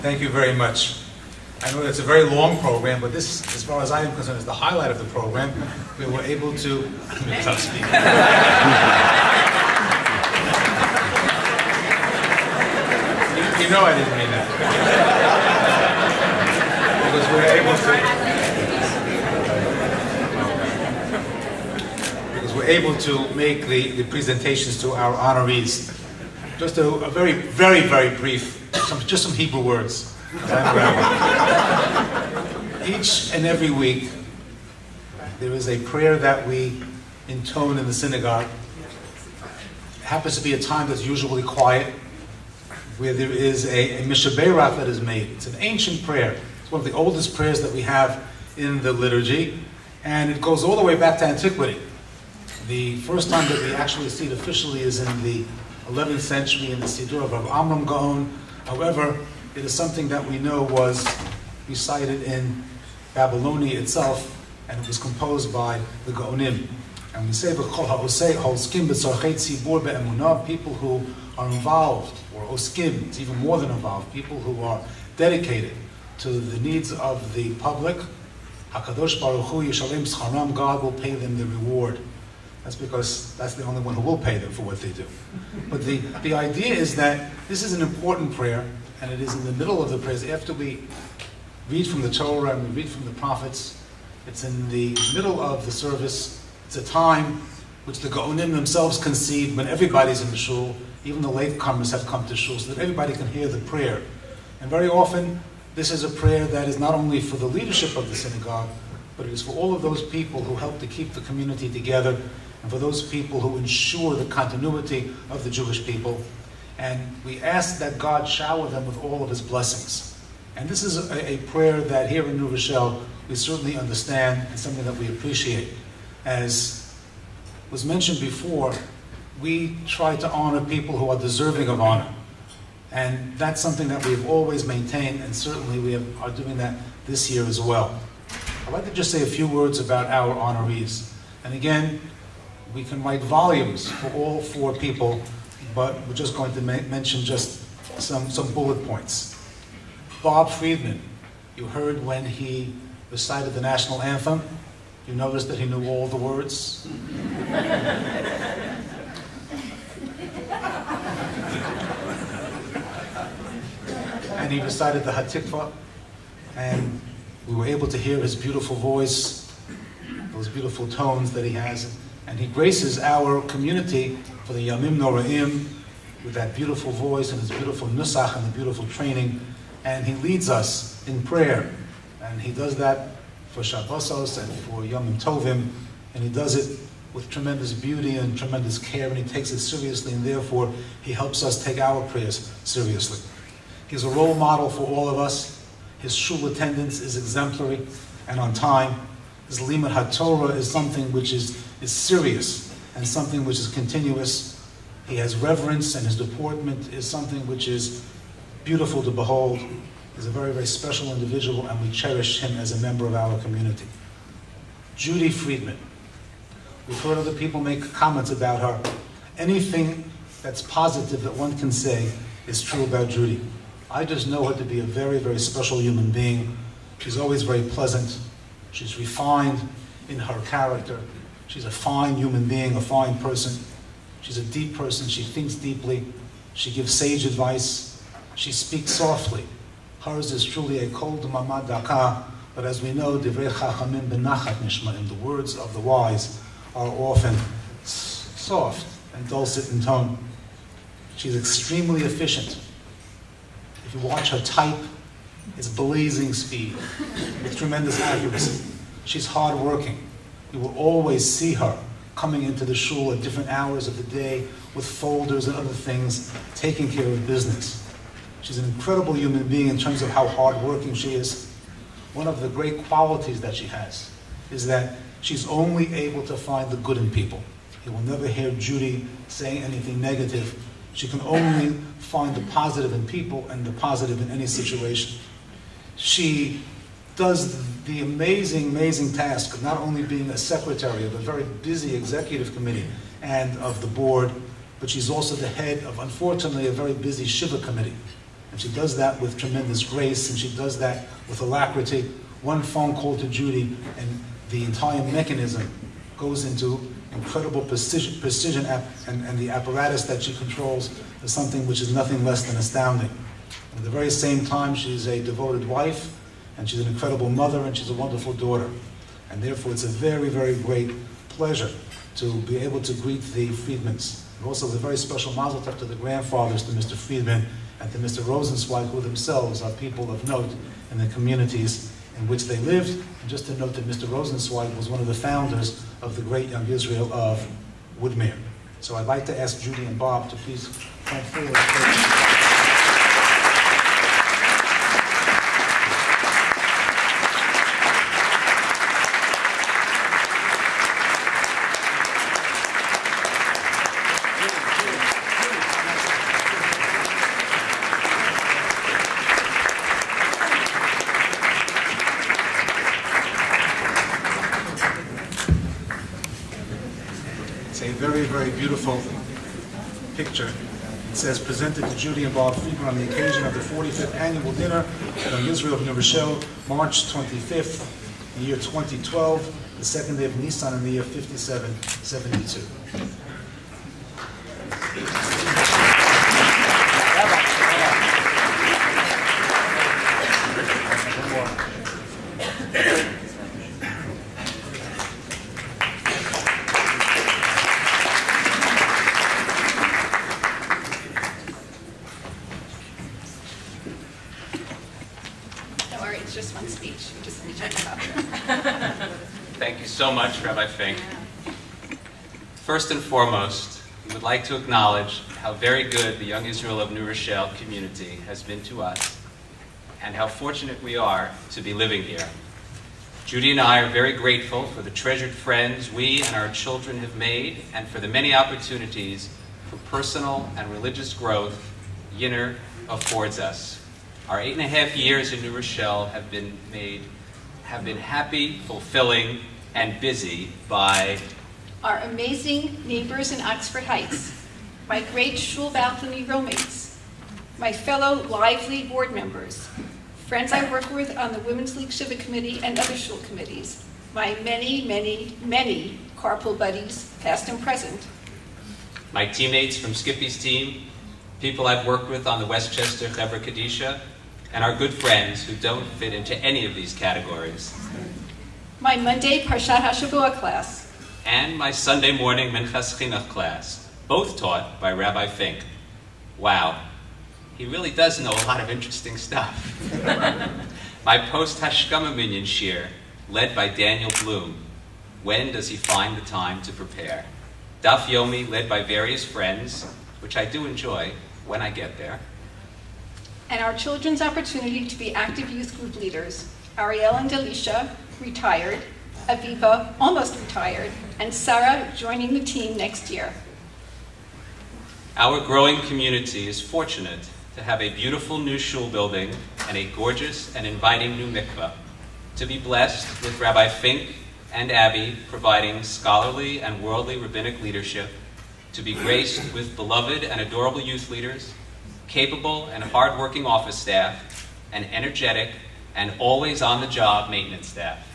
Thank you very much. I know it's a very long program, but this, as far as I am concerned, is the highlight of the program. We were able to... You know I didn't mean that. Because we're able to make the presentations to our honorees. Just a very, very, very brief, just some Hebrew words. Each and every week, there is a prayer that we intone in the synagogue. It happens to be a time that's usually quiet, where there is a mishaberach that is made. It's an ancient prayer. It's one of the oldest prayers that we have in the liturgy, and it goes all the way back to antiquity. The first time that we actually see it officially is in the 11th century in the Siddur of Rav Amram Gaon. However, it is something that we know was recited in Babylonia itself, and it was composed by the Gaonim. And we say, people who are involved, or oskim, it's even more than involved, people who are dedicated to the needs of the public, HaKadosh Baruch Hu Yishalem Scharam, God will pay them the reward. That's because that's the only one who will pay them for what they do. But the idea is that this is an important prayer, and it is in the middle of the prayers. After we read from the Torah and we read from the prophets, it's in the middle of the service. It's a time which the Gaonim themselves conceived when everybody's in the shul. Even the latecomers have come to shul so that everybody can hear the prayer. And very often, this is a prayer that is not only for the leadership of the synagogue, but it is for all of those people who help to keep the community together, and for those people who ensure the continuity of the Jewish people. And we ask that God shower them with all of His blessings. And this is a prayer that here in New Rochelle we certainly understand and something that we appreciate. As was mentioned before, we try to honor people who are deserving of honor. And that's something that we've always maintained, and certainly we are doing that this year as well. I'd like to just say a few words about our honorees. And again, we can write volumes for all four people, but we're just going to mention just some bullet points. Bob Friedman, you heard when he recited the national anthem, you noticed that he knew all the words. And he recited the Hatikva, and we were able to hear his beautiful voice, those beautiful tones that he has. And he graces our community for the Yamim Noraim with that beautiful voice and his beautiful nusach and the beautiful training. And he leads us in prayer. And he does that for Shabbosos and for Yomim Tovim. And he does it with tremendous beauty and tremendous care. And he takes it seriously. And therefore, he helps us take our prayers seriously. He's a role model for all of us. His shul attendance is exemplary and on time. His limud HaTorah is something which is serious and something which is continuous. He has reverence, and his deportment is something which is beautiful to behold. He's a very, very special individual, and we cherish him as a member of our community. Judy Friedman. We've heard other people make comments about her. Anything that's positive that one can say is true about Judy. I just know her to be a very, very special human being. She's always very pleasant. She's refined in her character. She's a fine human being, a fine person. She's a deep person. She thinks deeply. She gives sage advice. She speaks softly. Hers is truly a kol d'mamad daka, but as we know, divrei chachamim benachat nishma'im, the words of the wise are often soft and dulcet in tone. She's extremely efficient. If you watch her type, it's blazing speed with tremendous accuracy. She's hardworking. You will always see her coming into the shul at different hours of the day with folders and other things, taking care of business. She's an incredible human being in terms of how hardworking she is. One of the great qualities that she has is that she's only able to find the good in people. You will never hear Judy saying anything negative. She can only find the positive in people and the positive in any situation. She does the amazing, amazing task of not only being a secretary of a very busy executive committee and of the board, but she's also the head of, unfortunately, a very busy Shiva committee. And she does that with tremendous grace, and she does that with alacrity. One phone call to Judy, and the entire mechanism goes into incredible precision and the apparatus that she controls is something which is nothing less than astounding. At the very same time, she's a devoted wife, and she's an incredible mother, and she's a wonderful daughter. And therefore, it's a very, very great pleasure to be able to greet the Friedmans. And also, a very special mazel tov to the grandfathers, to Mr. Friedman and to Mr. Rosenzweig, who themselves are people of note in the communities in which they lived. And just to note that Mr. Rosenzweig was one of the founders of the great Young Israel of YINR. So I'd like to ask Judy and Bob to please come forward. A very, very beautiful picture. It says, presented to Judy and Bob Friedman on the occasion of the 45th annual dinner on Israel of New Rochelle, March 25th, the year 2012, the second day of Nisan in the year 5772. It's just one speech. You just need to talk. Thank you so much, Rabbi Fink. First and foremost, we would like to acknowledge how very good the Young Israel of New Rochelle community has been to us, and how fortunate we are to be living here. Judy and I are very grateful for the treasured friends we and our children have made, and for the many opportunities for personal and religious growth YINR affords us. Our 8.5 years in New Rochelle have been happy, fulfilling, and busy by our amazing neighbors in Oxford Heights, my great shul balcony roommates, my fellow lively board members, friends I work with on the Women's League Civic Committee and other shul committees, my many, many, many carpool buddies, past and present, my teammates from Skippy's team, people I've worked with on the Westchester Chevra Kadisha, and our good friends who don't fit into any of these categories. My Monday Parshat HaShavua class. And my Sunday morning Minchas Chinuch class, both taught by Rabbi Fink. Wow, he really does know a lot of interesting stuff. My post-Hashkama Minyan Shir, led by Daniel Bloom. When does he find the time to prepare? Daf Yomi, led by various friends, which I do enjoy when I get there. And our children's opportunity to be active youth group leaders. Ariel and Delisha, retired, Aviva, almost retired, and Sarah joining the team next year. Our growing community is fortunate to have a beautiful new shul building and a gorgeous and inviting new mikveh, to be blessed with Rabbi Fink and Abby providing scholarly and worldly rabbinic leadership, to be graced with beloved and adorable youth leaders, capable and hardworking office staff, and energetic and always on-the-job maintenance staff.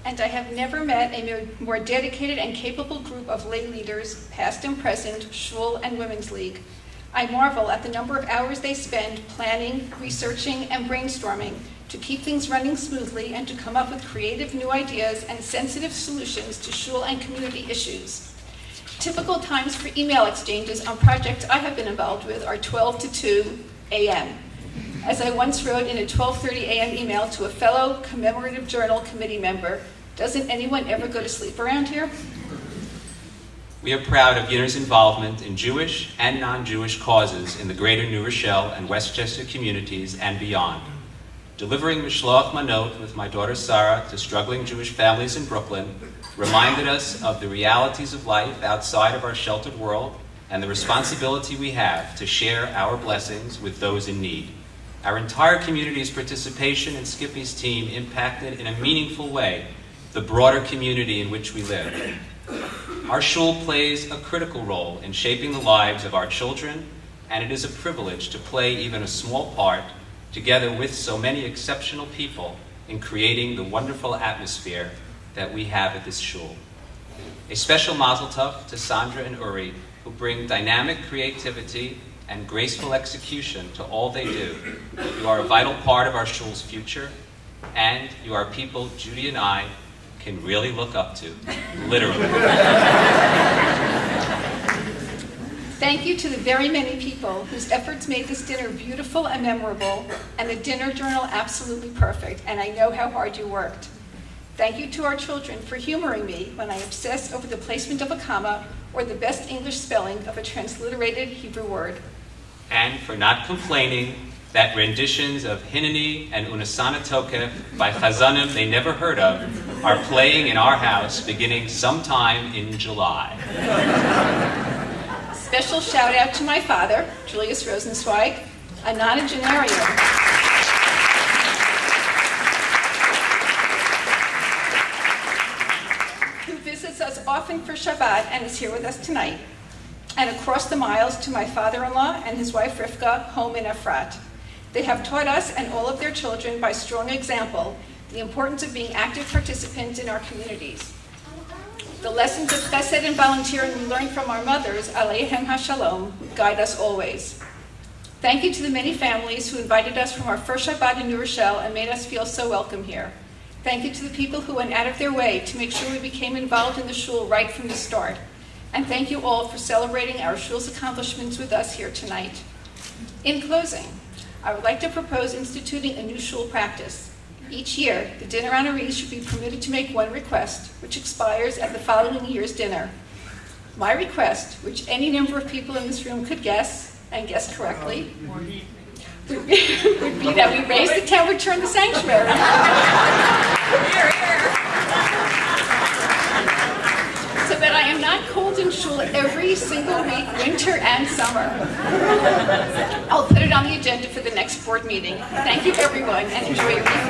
And I have never met a more dedicated and capable group of lay leaders, past and present, shul and women's league. I marvel at the number of hours they spend planning, researching, and brainstorming to keep things running smoothly and to come up with creative new ideas and sensitive solutions to shul and community issues. Typical times for email exchanges on projects I have been involved with are 12 to 2 a.m. As I once wrote in a 12:30 a.m. email to a fellow commemorative journal committee member, doesn't anyone ever go to sleep around here? We are proud of YINR's involvement in Jewish and non-Jewish causes in the greater New Rochelle and Westchester communities and beyond. Delivering Mishloach Manot with my daughter Sarah to struggling Jewish families in Brooklyn reminded us of the realities of life outside of our sheltered world and the responsibility we have to share our blessings with those in need. Our entire community's participation in Skippy's team impacted in a meaningful way the broader community in which we live. Our shul plays a critical role in shaping the lives of our children and it is a privilege to play even a small part, together with so many exceptional people, in creating the wonderful atmosphere that we have at this shul. A special mazel tov to Sandra and Uri, who bring dynamic creativity and graceful execution to all they do. You are a vital part of our shul's future, and you are people Judy and I can really look up to, literally. Thank you to the very many people whose efforts made this dinner beautiful and memorable, and the dinner journal absolutely perfect, and I know how hard you worked. Thank you to our children for humoring me when I obsess over the placement of a comma or the best English spelling of a transliterated Hebrew word. And for not complaining that renditions of Hineni and Unasana Tokef by Chazanim they never heard of are playing in our house beginning sometime in July. Special shout out to my father, Julius Rosenzweig, a nonagenarian. Who visits us often for Shabbat and is here with us tonight. And across the miles to my father-in-law and his wife Rivka, home in Efrat. They have taught us and all of their children by strong example the importance of being active participants in our communities. The lessons of chesed and volunteering we learned from our mothers, Aleihem HaShalom, guide us always. Thank you to the many families who invited us from our first Shabbat in New Rochelle and made us feel so welcome here. Thank you to the people who went out of their way to make sure we became involved in the shul right from the start. And thank you all for celebrating our shul's accomplishments with us here tonight. In closing, I would like to propose instituting a new shul practice. Each year, the dinner honorees should be permitted to make one request, which expires at the following year's dinner. My request, which any number of people in this room could guess, and guess correctly, would be that we raise the temperature in the sanctuary. So that I am not cold in shul every single week, winter and summer. I'll put it on the agenda for the next board meeting. Thank you, everyone, and enjoy your evening.